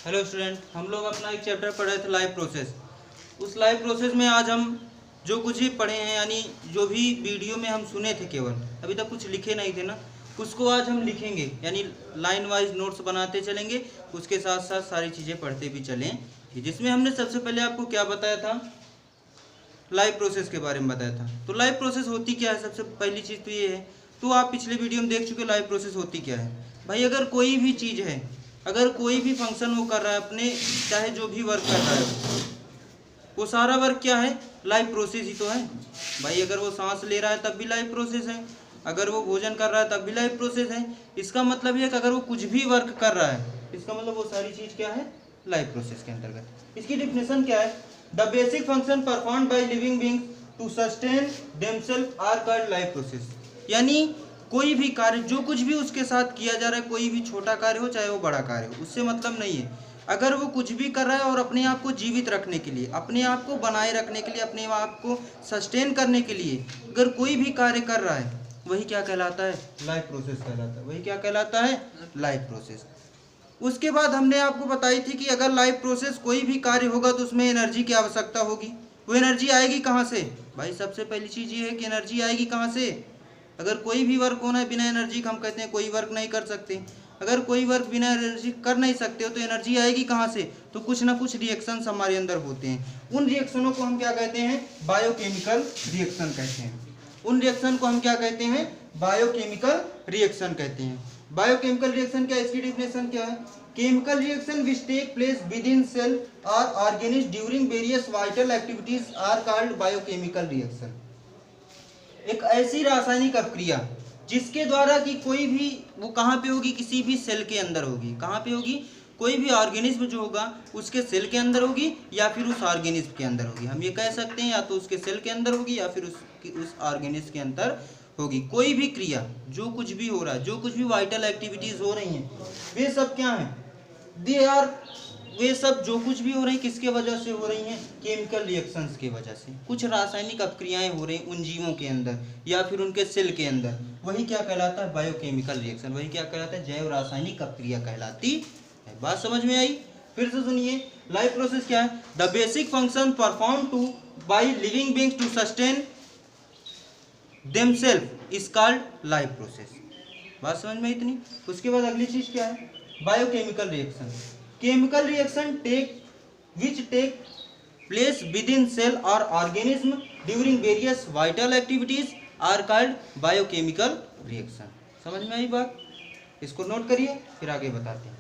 Hello student, हम लोग अपना एक चैप्टर पढ़ रहे थे लाइव प्रोसेस। उस लाइव प्रोसेस में आज हम जो कुछ भी पढ़े हैं, यानी जो भी वीडियो में हम सुने थे, केवल अभी तक कुछ लिखे नहीं थे ना, उसको आज हम लिखेंगे, यानी लाइन वाइज नोट्स बनाते चलेंगे, उसके साथ साथ सारी चीज़ें पढ़ते भी चलें। जिसमें हमने सबसे पहले आपको क्या बताया था, लाइव प्रोसेस के बारे में बताया था। तो लाइव प्रोसेस होती क्या है, सबसे पहली चीज़ तो ये है, तो आप पिछले वीडियो में देख चुके लाइव प्रोसेस होती क्या है। भाई अगर कोई भी चीज़ है, अगर कोई भी फंक्शन वो कर रहा है अपने, चाहे जो भी वर्क कर रहा है, वो सारा वर्क क्या है, लाइव प्रोसेस ही तो है। भाई अगर वो सांस ले रहा है तब भी लाइव प्रोसेस है, अगर वो भोजन कर रहा है तब भी लाइव प्रोसेस है। इसका मतलब ये है कि अगर वो कुछ भी वर्क कर रहा है, इसका मतलब वो सारी चीज़ क्या है, लाइव प्रोसेस के अंतर्गत। इसकी डिफिनेशन क्या है, the basic function performed by living beings to sustain themself are called live process. यानी कोई भी कार्य, जो कुछ भी उसके साथ किया जा रहा है, कोई भी छोटा कार्य हो चाहे वो बड़ा कार्य हो, उससे मतलब नहीं है। अगर वो कुछ भी कर रहा है और अपने आप को जीवित रखने के लिए, अपने आप को बनाए रखने के लिए, अपने आप को सस्टेन करने के लिए अगर कोई भी कार्य कर रहा है, वही क्या कहलाता है, लाइव प्रोसेस कहलाता है। वही क्या कहलाता है, लाइव प्रोसेस। उसके बाद हमने आपको बताई थी कि अगर लाइव प्रोसेस कोई भी कार्य होगा तो उसमें एनर्जी की आवश्यकता होगी। वो एनर्जी आएगी कहाँ से, भाई सबसे पहली चीज़ ये है कि एनर्जी आएगी कहाँ से। अगर कोई भी वर्क होना है बिना एनर्जी का, हम कहते हैं कोई वर्क नहीं कर सकते। अगर कोई वर्क बिना एनर्जी कर नहीं सकते हो तो एनर्जी आएगी कहाँ से, तो कुछ ना कुछ रिएक्शंस हमारे अंदर होते हैं। उन रिएक्शनों को हम क्या कहते हैं, बायोकेमिकल रिएक्शन कहते हैं। उन रिएक्शन को हम क्या कहते हैं, बायोकेमिकल रिएक्शन कहते हैं। बायोकेमिकल रिएक्शन क्या है, इसकी डिफिनेशन क्या है, chemical reaction which take place within cell और organism during various vital activities are called biochemical reaction. एक ऐसी रासायनिक अपक्रिया जिसके द्वारा कि कोई भी, वो कहाँ पे होगी, किसी भी सेल के अंदर होगी। कहाँ पे होगी, कोई भी ऑर्गेनिज्म जो होगा उसके सेल के अंदर होगी या फिर उस ऑर्गेनिज्म के अंदर होगी। हम ये कह सकते हैं या तो उसके सेल के अंदर होगी या फिर उस ऑर्गेनिज्म के अंदर होगी। कोई भी क्रिया, जो कुछ भी हो रहा है, जो कुछ भी वाइटल एक्टिविटीज हो रही हैं, वे सब क्या हैं, वे सब जो कुछ भी हो रही है किसके वजह से हो रही हैं, केमिकल रिएक्शंस की वजह से। कुछ रासायनिक अपक्रियाएं हो रही उन जीवों के अंदर या फिर उनके सेल के अंदर, वही क्या कहलाता है, बायोकेमिकल रिएक्शन। वही क्या कहलाता है, जैव रासायनिक अपक्रिया कहलाती है। बात समझ में आई, फिर से सुनिए। लाइव प्रोसेस क्या है, the basic function perform to by living beings to sustain themself is called live process. बात समझ में इतनी। उसके बाद अगली चीज क्या है, biochemical reaction. Chemical reaction which take place within cell or organism during various vital activities are called biochemical reaction। समझ में आई बात, इसको नोट करिए फिर आगे बताते हैं।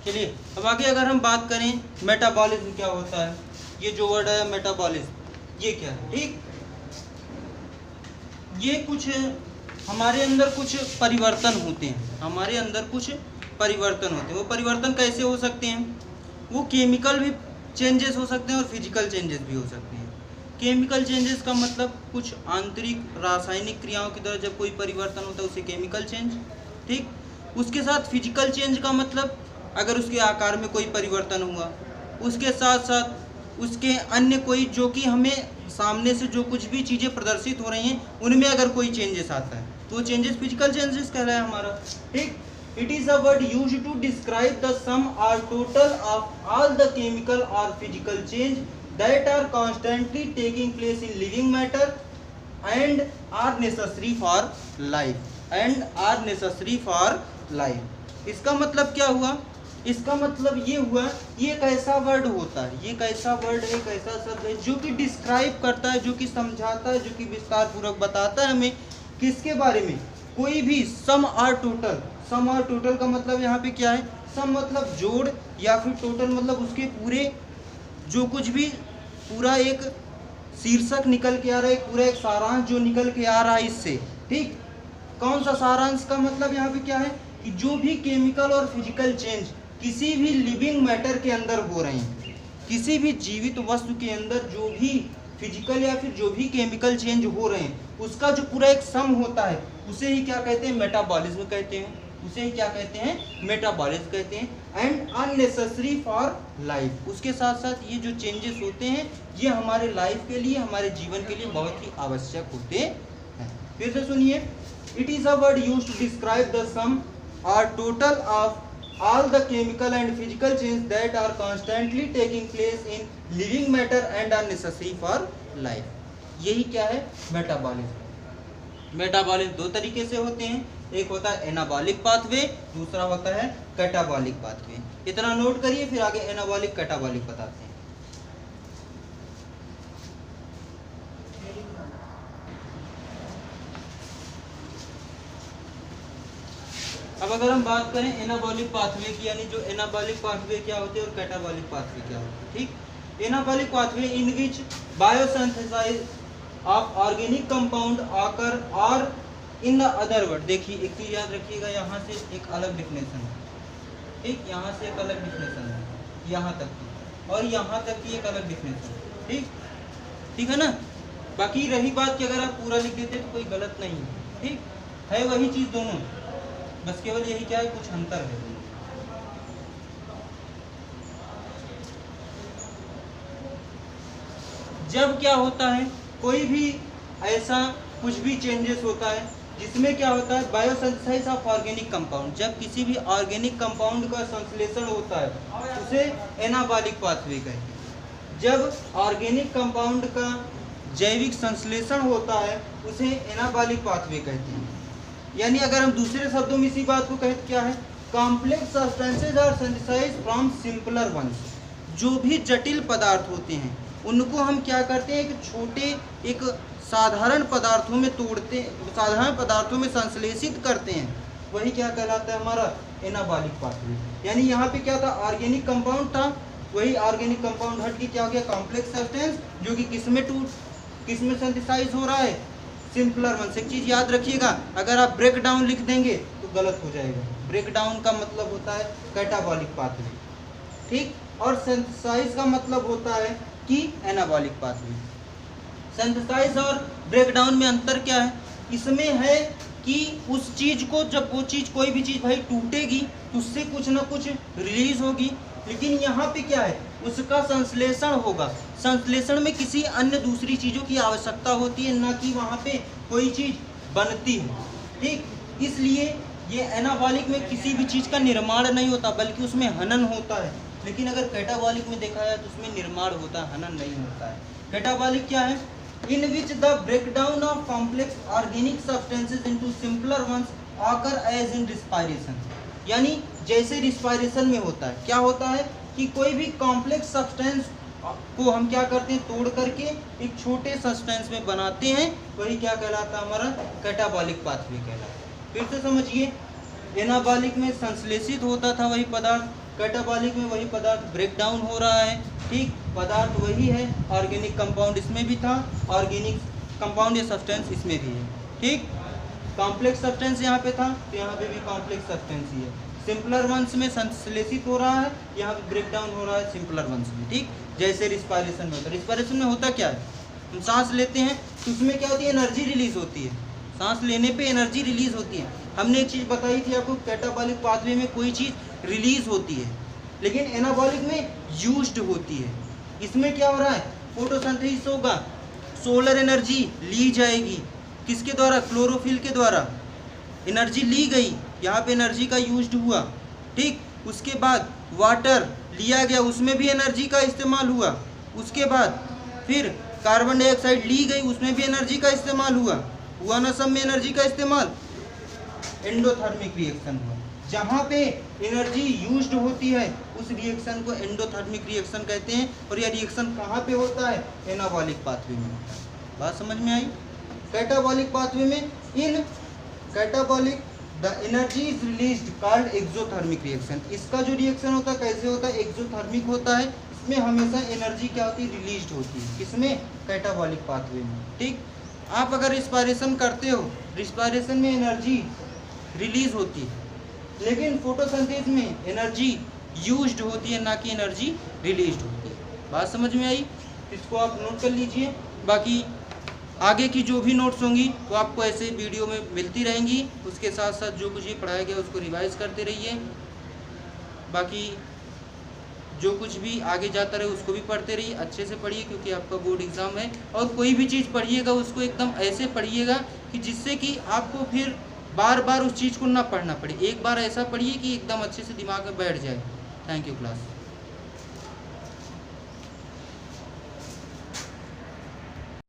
चलिए अब आगे अगर हम बात करें मेटाबॉलिज्म क्या होता है, ये जो वर्ड है मेटाबॉलिज्म, ये क्या है, ठीक, ये कुछ हमारे अंदर कुछ परिवर्तन होते हैं, हमारे अंदर कुछ परिवर्तन होते हैं। वो परिवर्तन कैसे हो सकते हैं, वो केमिकल भी चेंजेस हो सकते हैं और फिजिकल चेंजेस भी हो सकते हैं। केमिकल चेंजेस का मतलब कुछ आंतरिक रासायनिक क्रियाओं की तरह जब कोई परिवर्तन होता है उसे केमिकल चेंज, ठीक। उसके साथ फिजिकल चेंज का मतलब अगर उसके आकार में कोई परिवर्तन हुआ, उसके साथ साथ उसके अन्य कोई, जो कि हमें सामने से जो कुछ भी चीज़ें प्रदर्शित हो रही हैं उनमें अगर कोई चेंजेस आता है तो वो चेंजेस फिजिकल चेंजेस कहलाए हमारा, ठीक। It is a word use to describe the sum और total of all the chemical और physical change that are constantly taking place in living matter and are necessary for life. इसका मतलब क्या हुआ, इसका मतलब ये हुआ, ये एक ऐसा वर्ड होता है, ये एक ऐसा वर्ड है, एक ऐसा शब्द है जो कि डिस्क्राइब करता है, जो कि समझाता है, जो कि विस्तार पूर्वक बताता है हमें किसके बारे में, कोई भी सम और टोटल। सम और टोटल का मतलब यहाँ पे क्या है, सम मतलब जोड़ या फिर टोटल मतलब उसके पूरे, जो कुछ भी पूरा एक शीर्षक निकल के आ रहा है, पूरा एक सारांश जो निकल के आ रहा है इससे, ठीक। कौन सा सारांश का मतलब यहाँ पे क्या है कि जो भी केमिकल और फिजिकल चेंज किसी भी लिविंग मैटर के अंदर हो रहे हैं, किसी भी जीवित वस्तु के अंदर जो भी फिजिकल या फिर जो भी केमिकल चेंज हो रहे हैं, उसका जो पूरा एक सम होता है उसे ही क्या कहते हैं, मेटाबॉलिज्म कहते हैं। उसे क्या कहते हैं, मेटाबॉलिज्म कहते हैं। एंड अननेसेसरी फॉर लाइफ, उसके साथ साथ ये जो चेंजेस होते हैं ये हमारे लाइफ के लिए, हमारे जीवन के लिए बहुत ही आवश्यक होते हैं। फिर से सुनिए, it is a word used to describe the sum और total of all the chemical and physical changes that are constantly taking place in living matter and are necessary for life। यही क्या है, मेटाबॉलिज्म। मेटाबॉलिज्म दो तरीके से होते हैं, एक होता है एनाबॉलिक पाथवे, दूसरा होता है कैटाबॉलिक पाथवे। इतना नोट करिए, फिर आगे एनाबॉलिक कैटाबॉलिक बताते हैं। अब अगर हम बात करें एनाबॉलिक पाथवे की, यानी जो एनाबॉलिक पाथवे क्या होते हैं और कैटाबॉलिक पाथवे क्या होते हैं, ठीक। Anabolic pathway in which biosynthesis of organic compound आकर और इन द अदर वर्ड, देखिए एक चीज याद रखिएगा, यहाँ से एक अलग डिफिनेशन है, ठीक, यहाँ से एक अलग डिफिनेशन है, यहाँ तक की और यहाँ तक की एक अलग डिफिनेशन है, ठीक, ठीक है ना। बाकी रही बात कि अगर आप पूरा लिख देते तो कोई गलत नहीं है, ठीक है, वही चीज दोनों, बस केवल यही क्या है, कुछ अंतर है। जब क्या होता है, कोई भी ऐसा कुछ भी चेंजेस होता है जिसमें क्या होता है, बायोसिंथेसिस ऑफ ऑर्गेनिक कंपाउंड, जब किसी भी ऑर्गेनिक कंपाउंड का संश्लेषण होता है उसे एनाबॉलिक पाथवे कहते हैं। जब ऑर्गेनिक कंपाउंड का जैविक संश्लेषण होता है उसे एनाबॉलिक पाथवे कहते हैं। यानी अगर हम दूसरे शब्दों में इसी बात को कहते क्या है, complex substances are synthesized from simpler ones. जो भी जटिल पदार्थ होते हैं उनको हम क्या करते हैं, एक छोटे एक साधारण पदार्थों में तोड़ते, साधारण पदार्थों में संश्लेषित करते हैं, वही क्या कहलाता है हमारा एनाबॉलिक पाथवे। यानी यहाँ पे क्या था, ऑर्गेनिक कंपाउंड था, वही ऑर्गेनिक कंपाउंड हट के क्या हो गया, कॉम्प्लेक्स सब्सटेंस, जो कि किसमें सिंथेसाइज हो रहा है, सिंपलर वन से। एक चीज याद रखिएगा, अगर आप ब्रेक डाउन लिख देंगे तो गलत हो जाएगा। ब्रेक डाउन का मतलब होता है कैटाबॉलिक पाथवे, ठीक, और सिंथेसाइज का मतलब होता है कि एनाबॉलिक पाथवे। सिंथेसाइज और ब्रेक डाउन में अंतर क्या है, इसमें है कि उस चीज को, जब वो चीज कोई भी चीज भाई टूटेगी तो उससे कुछ ना कुछ रिलीज होगी, लेकिन यहाँ पे क्या है, उसका संश्लेषण होगा। संश्लेषण में किसी अन्य दूसरी चीज़ों की आवश्यकता होती है, ना कि वहाँ पे कोई चीज़ बनती है, ठीक। इसलिए ये एनाबॉलिक में किसी भी चीज़ का निर्माण नहीं होता बल्कि उसमें हनन होता है। लेकिन अगर कैटाबॉलिक में देखा जाए तो उसमें निर्माण होता है, हनन नहीं होता है। कैटाबॉलिक क्या है, in which the breakdown of complex organic substances into simpler ones occur as in respiration. यानी जैसे रिस्पायरेशन में होता है, क्या होता है कि कोई भी कॉम्प्लेक्स सब्सटेंस को हम क्या करते हैं, तोड़ करके एक छोटे सब्सटेंस में बनाते हैं, वही क्या कहलाता है हमारा कैटाबॉलिक पाथवे कहलाता है। फिर से समझिए, एनाबॉलिक में संश्लेषित होता था वही पदार्थ, कैटाबॉलिक में वही पदार्थ ब्रेक डाउन हो रहा है, ठीक, पदार्थ वही है, ऑर्गेनिक कंपाउंड इसमें भी था, ऑर्गेनिक कंपाउंड या सब्सटेंस इसमें भी है, ठीक। कॉम्प्लेक्स सब्सटेंस यहाँ पे था तो यहाँ पे भी कॉम्प्लेक्स सब्सटेंस ही है। सिंपलर वंस में संश्लेषित हो रहा है, यहाँ पे ब्रेक डाउन हो रहा है सिंपलर वंस में, ठीक। जैसे रिस्पायरेशन में होता है, रिस्पायरेशन में होता क्या है, हम सांस लेते हैं तो उसमें क्या होती है, एनर्जी रिलीज होती है, सांस लेने पे एनर्जी रिलीज होती है। हमने एक चीज़ बताई थी आपको, कैटाबॉलिक पाथवे में कोई चीज़ रिलीज होती है, लेकिन एनाबॉलिक में यूज्ड होती है। इसमें क्या हो रहा है, फोटोसिंथेसिस होगा, सोलर एनर्जी ली जाएगी, किसके द्वारा, क्लोरोफिल के द्वारा एनर्जी ली गई, यहाँ पे एनर्जी का यूज्ड हुआ, ठीक। उसके बाद वाटर लिया गया, उसमें भी एनर्जी का इस्तेमाल हुआ। उसके बाद फिर कार्बन डाइऑक्साइड ली गई, उसमें भी एनर्जी का इस्तेमाल हुआ ना, सब में एनर्जी का इस्तेमाल, एंडोथर्मिक रिएक्शन हुआ। जहाँ पे एनर्जी यूज्ड होती है उस रिएक्शन को एंडोथर्मिक रिएक्शन कहते हैं, और यह रिएक्शन कहाँ पे होता है, एनाबॉलिक पाथवे में होता है। बात समझ में आई। कैटाबॉलिक पाथवे में, in catabolic the energy is released called exothermic reaction. इसका जो रिएक्शन होता है कैसे होता है, एक्सोथर्मिक होता है। इसमें हमेशा एनर्जी क्या होती है, रिलीज्ड होती है, किसमें, कैटाबॉलिक पाथवे में, ठीक। आप अगर रिस्पायरेशन करते हो, रिस्पायरेशन में एनर्जी रिलीज होती है, लेकिन फोटोसिंथेसिस में एनर्जी यूज्ड होती है, ना कि एनर्जी रिलीज्ड होती है। बात समझ में आई, इसको आप नोट कर लीजिए। बाकी आगे की जो भी नोट्स होंगी वो आपको ऐसे वीडियो में मिलती रहेंगी। उसके साथ साथ जो कुछ भी पढ़ाया गया उसको रिवाइज करते रहिए। बाकी जो कुछ भी आगे जाता रहे उसको भी पढ़ते रहिए, अच्छे से पढ़िए क्योंकि आपका बोर्ड एग्ज़ाम है। और कोई भी चीज़ पढ़िएगा उसको एकदम ऐसे पढ़िएगा कि जिससे कि आपको फिर बार बार उस चीज़ को ना पढ़ना पड़े। एक बार ऐसा पढ़िए कि एकदम अच्छे से दिमाग में बैठ जाए। Thank you class.